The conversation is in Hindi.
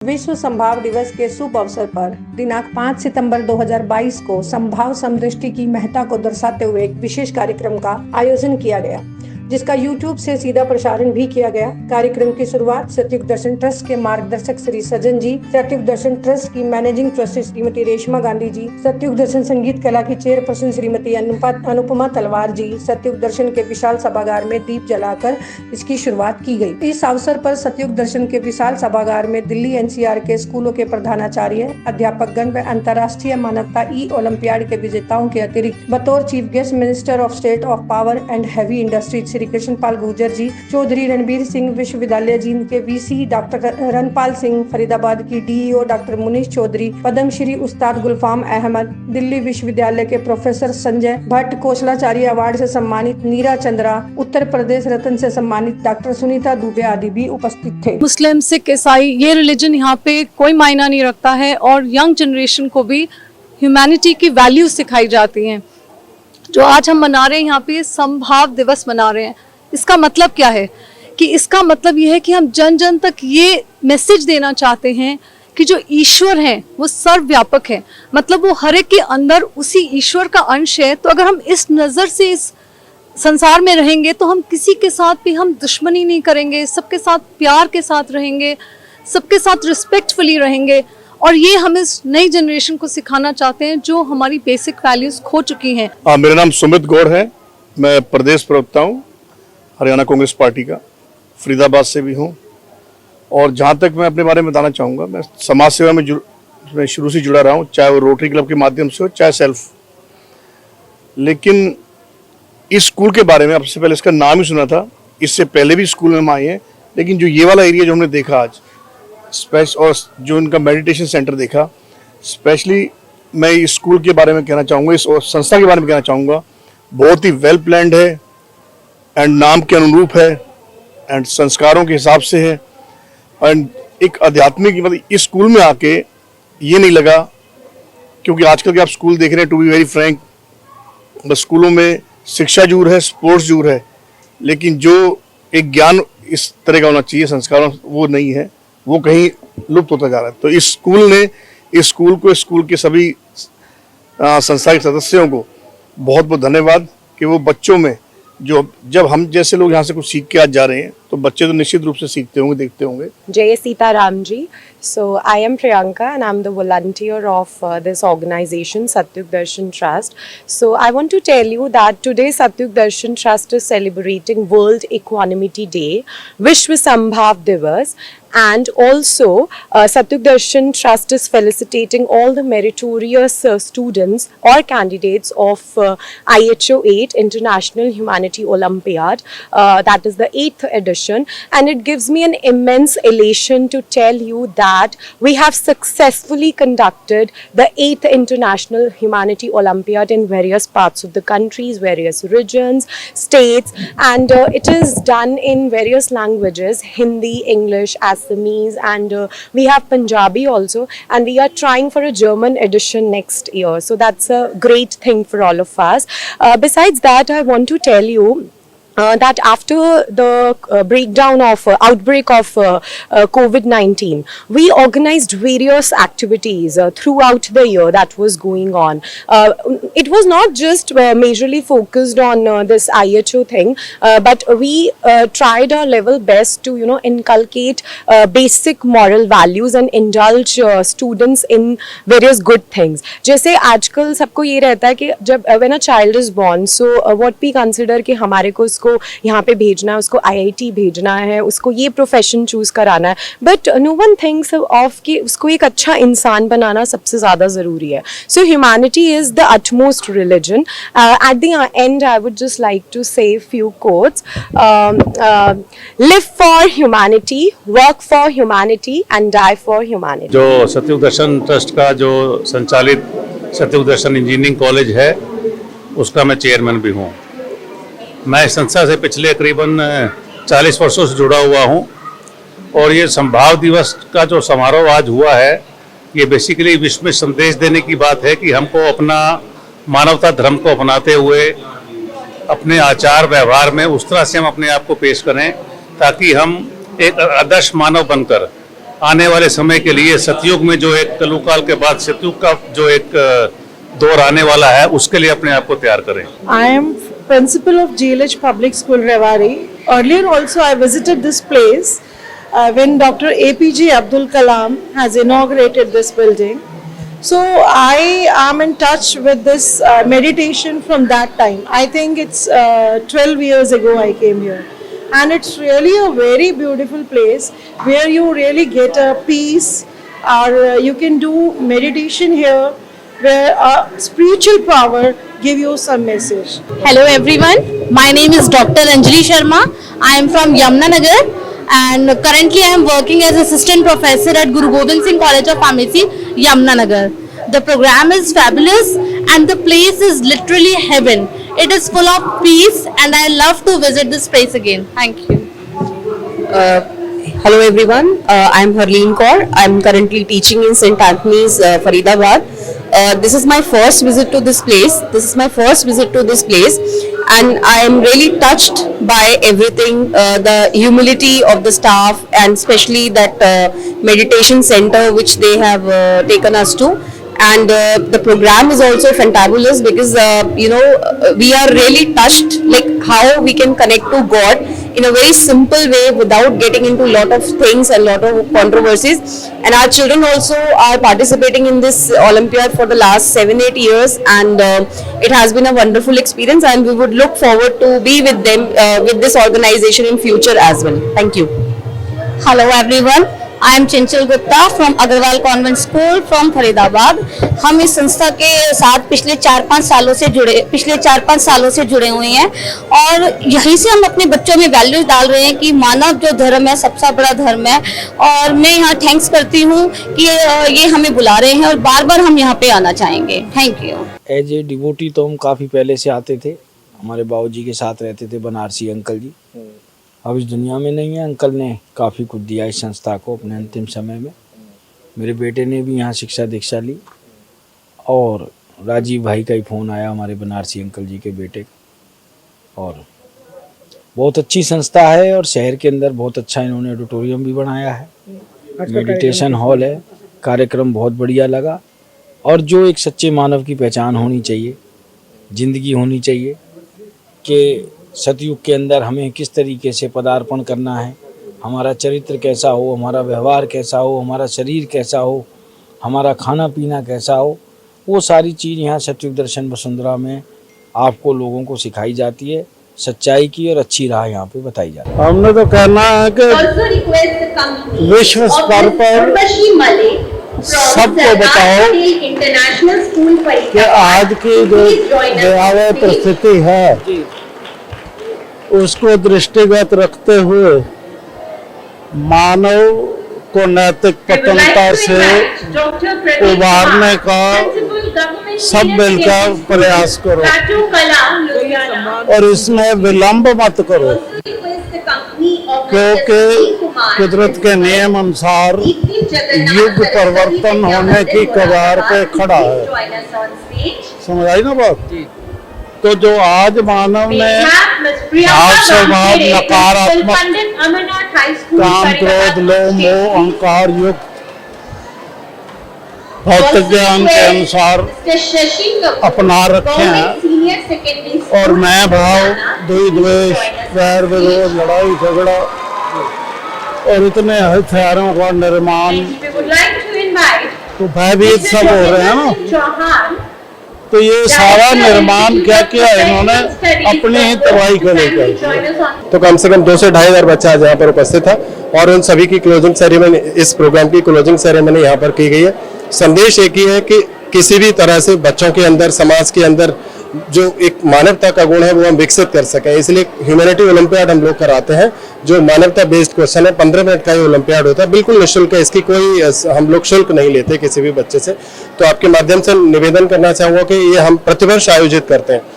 विश्व संभाव दिवस के शुभ अवसर पर दिनांक 5 सितंबर 2022 को संभाव समदृष्टि की महत्ता को दर्शाते हुए एक विशेष कार्यक्रम का आयोजन किया गया, जिसका YouTube से सीधा प्रसारण भी किया गया। कार्यक्रम की शुरुआत सतयुग दर्शन ट्रस्ट के मार्गदर्शक श्री सज्जन जी, सतयुग दर्शन ट्रस्ट की मैनेजिंग ट्रस्टी श्रीमती रेशमा गांधी जी, सतयुग दर्शन संगीत कला की चेयरपर्सन श्रीमती अनुपमा तलवार जी, सतयुग दर्शन के विशाल सभागार में दीप जलाकर इसकी शुरुआत की गई। इस अवसर पर सतयुग दर्शन के विशाल सभागार में दिल्ली NCR के स्कूलों के प्रधानाचार्य, अध्यापकगण व अंतर्राष्ट्रीय मानवता ओलंपियाड के विजेताओं के अतिरिक्त बतौर chief guest minister of state of power and heavy industries Shri Krishanpal Gurjar ji, Chaudhary Ranbir Singh विश्वविद्यालय जींद के VC डॉक्टर रणपाल सिंह, फरीदाबाद की DEO डॉक्टर मुनीश चौधरी, पद्मश्री उस्ताद गुलफाम अहमद, दिल्ली विश्वविद्यालय के प्रोफेसर संजय भट्ट, कौशलाचार्य अवार्ड से सम्मानित नीरा चंद्रा, उत्तर प्रदेश रत्न से सम्मानित डॉक्टर सुनीता दुबे आदि भी उपस्थित थे। मुस्लिम, सिख, ईसाई ये रिलीजन यहाँ पे कोई मायना नहीं रखता है और यंग जनरेशन को भी ह्यूमैनिटी की वैल्यूज सिखाई जाती हैं। जो आज हम मना रहे हैं यहाँ पे संभाव दिवस मना रहे हैं, इसका मतलब क्या है कि इसका मतलब ये है कि हम जन जन तक ये मैसेज देना चाहते हैं कि जो ईश्वर है वो सर्वव्यापक है, मतलब वो हर एक के अंदर उसी ईश्वर का अंश है। तो अगर हम इस नज़र से इस संसार में रहेंगे तो हम किसी के साथ भी हम दुश्मनी नहीं करेंगे, सबके साथ प्यार के साथ रहेंगे, सबके साथ रिस्पेक्टफुली रहेंगे। और ये हम इस नई जनरेशन को सिखाना चाहते हैं जो हमारी बेसिक वैल्यूज खो चुकी हैं। मेरा नाम सुमित गौड़ है, मैं प्रदेश प्रवक्ता हूँ हरियाणा कांग्रेस पार्टी का, फरीदाबाद से भी हूँ। और जहाँ तक मैं अपने बारे में बताना चाहूँगा, मैं समाज सेवा में शुरू से जुड़ा रहा हूँ, चाहे वो रोटरी क्लब के माध्यम से हो, चाहे सेल्फ। लेकिन इस स्कूल के बारे में सबसे पहले इसका नाम ही सुना था, इससे पहले भी स्कूल में हम आए हैं। लेकिन जो ये वाला एरिया जो हमने देखा आज और जो इनका मेडिटेशन सेंटर देखा, स्पेशली मैं इस स्कूल के बारे में कहना चाहूँगा, इस संस्था के बारे में कहना चाहूँगा, बहुत ही वेल प्लान्ड है एंड नाम के अनुरूप है एंड संस्कारों के हिसाब से है। एंड एक आध्यात्मिक, मतलब इस स्कूल में आके ये नहीं लगा, क्योंकि आजकल के आप स्कूल देख रहे हैं, टू बी वेरी फ्रैंक, बस स्कूलों में शिक्षा जरूर है, स्पोर्ट्स जरूर है, लेकिन जो एक ज्ञान इस तरह का होना चाहिए संस्कारों, वो नहीं है, वो कहीं लुप्त होता जा रहा है। तो इस स्कूल ने इस स्कूल को, इस स्कूल के सभी संस्था के सदस्यों को बहुत बहुत धन्यवाद कि वो बच्चों में जो, जब हम जैसे लोग यहाँ से कुछ सीख के आज जा रहे हैं, तो बच्चे तो निश्चित रूप से सीखते होंगे, देखते होंगे। जय Sitaram ji. So I am Priyanka and I'm the volunteer of this organization Satyug Darshan Trust. So I want to tell you that today Satyug Darshan Trust is celebrating World Equanimity Day, Vishwa Sambhav Divas, and also Satyug Darshan Trust is felicitating all the meritorious students or candidates of IHO 8 International Humanity Olympiad, that is the 8th edition, and it gives me an immense elation to tell you that we have successfully conducted the 8th International Humanity Olympiad in various parts of the countries, various regions, states, and it is done in various languages, Hindi, English, Assamese, and we have Punjabi also, and we are trying for a German edition next year. So that's a great thing for all of us. Besides that, I want to tell you that after the outbreak of COVID-19, we organized various activities throughout the year that was going on. It was not just majorly focused on this IHO thing, but we tried our level best to, inculcate basic moral values and indulge students in various good things. जैसे आजकल सबको ये रहता है कि जब when a child is born, so what we consider कि हमारे को उसको यहाँ पे भेजना है, उसको IIT भेजना है, उसको ये प्रोफेशन चूज कराना है, but no one thinks of कि उसको एक अच्छा इंसान बनाना सबसे ज़्यादा ज़रूरी है. So humanity is the utmost religion. At the end, I would just like to say a few quotes. Live for humanity, work for humanity, and die for humanity. जो सतयुग दर्शन ट्रस्ट का जो संचालित सतयुग दर्शन इंजीनियरिंग कॉलेज है, उसका मैं चेयरमैन भी हूँ। मैं इस संस्था से पिछले करीबन 40 वर्षों से जुड़ा हुआ हूँ और ये संभाव दिवस का जो समारोह आज हुआ है, ये बेसिकली विश्व में संदेश देने की बात है कि हमको अपना मानवता धर्म को अपनाते हुए अपने आचार व्यवहार में उस तरह से हम अपने आप को पेश करें ताकि हम एक आदर्श मानव बनकर आने वाले समय के लिए सतयुग में जो एक कलुकाल के बाद सतयुग का जो एक दौर आने वाला है उसके लिए अपने आप को तैयार करें। I am principal of GLH Public School Rewari. Earlier also I visited this place when Dr. APJ Abdul Kalam has inaugurated this building. So I am in touch with this meditation from that time. I think it's 12 years ago I came here. And it's really a very beautiful place where you really get a peace, or you can do meditation here where a spiritual power give you some message. Hello everyone, my name is Dr. Anjali Sharma. I am from Yamunanagar and currently I am working as assistant professor at Guru Gobind Singh College of Pharmacy, Yamunanagar. The program is fabulous and the place is literally heaven. It is full of peace and I love to visit this place again. Thank you. Hello everyone, I am Harleen Kaur. I am currently teaching in St. Anthony's, Faridabad. This is my first visit to this place. And I am really touched by everything, the humility of the staff and especially that meditation center which they have taken us to. And the program is also fantabulous because we are really touched like how we can connect to God in a very simple way without getting into a lot of things and lot of controversies. And our children also are participating in this Olympiad for the last 7-8 years, and it has been a wonderful experience, and we would look forward to be with them with this organization in future as well. Thank you. Hello everyone. I am Chinchal Gupta from Agarwal Convent School from Faridabad. हम इस संस्था के साथ पिछले 4-5 सालों से जुड़े हुए हैं और यहीं से हम अपने बच्चों में वैल्यूज डाल रहे हैं कि मानव जो धर्म है सबसे बड़ा धर्म है। और मैं यहाँ थैंक्स करती हूँ कि ये हमें बुला रहे हैं और बार बार हम यहाँ पे आना चाहेंगे। Thank you. As a devotee तो हम काफ़ी पहले से आते थे, हमारे बाबूजी के साथ रहते थे बनारसी अंकल जी। अब इस दुनिया में नहीं है, अंकल ने काफ़ी कुछ दिया इस संस्था को अपने अंतिम समय में। मेरे बेटे ने भी यहाँ शिक्षा दीक्षा ली और राजीव भाई का ही फ़ोन आया हमारे बनारसी अंकल जी के बेटे का। और बहुत अच्छी संस्था है और शहर के अंदर बहुत अच्छा इन्होंने ऑडिटोरियम भी बनाया है, मेडिटेशन हॉल है। कार्यक्रम बहुत बढ़िया लगा। और जो एक सच्चे मानव की पहचान होनी चाहिए, ज़िंदगी होनी चाहिए कि सतयुग के अंदर हमें किस तरीके से पदार्पण करना है, हमारा चरित्र कैसा हो, हमारा व्यवहार कैसा हो, हमारा शरीर कैसा हो, हमारा खाना पीना कैसा हो, वो सारी चीज़ यहाँ सतयुग दर्शन वसुंधरा में आपको लोगों को सिखाई जाती है। सच्चाई की और अच्छी राह यहाँ पे बताई जाती है। हमने तो कहना है कि विश्व स्तर पर सबको बताओ कि आज की जो भयावह परिस्थिति है उसको दृष्टिगत रखते हुए मानव को नैतिक पतनता से उबारने का सब मिलकर प्रयास करो और इसमें विलंब मत करो, क्योंकि कुदरत के नियम अनुसार युग परिवर्तन होने की कगार पे खड़ा है। समझ आई ना बात? तो जो आज मानव ने भाव स्वभाव नकारात्मक काम क्रोध लोभ मोह अहंकार युक्त भौतिक ज्ञान के अनुसार अपना रखे हैं और मैं भाव द्वेष वैर विरोध लड़ाई झगड़ा और इतने हथियारों का निर्माण तो भयभीत सब हो रहे हैं ना। तो ये सारा निर्माण क्या किया इन्होंने अपनी ही तबाही को लेकर। तो कम से कम 2 से 2.5 हज़ार बच्चा आज यहाँ पर उपस्थित था और उन सभी की क्लोजिंग सेरेमनी, इस प्रोग्राम की क्लोजिंग सेरेमनी यहाँ पर की गई है। संदेश एक ही है कि किसी भी तरह से बच्चों के अंदर, समाज के अंदर जो एक मानवता का गुण है वो हम विकसित कर सकें, इसलिए ह्यूमैनिटी ओलंपियाड हम लोग कराते हैं जो मानवता बेस्ड क्वेश्चन है। 15 मिनट का ये ओलंपियाड होता है, बिल्कुल निःशुल्क है, इसकी कोई हम लोग शुल्क नहीं लेते किसी भी बच्चे से। तो आपके माध्यम से निवेदन करना चाहूँगा कि ये हम प्रतिवर्ष आयोजित करते हैं।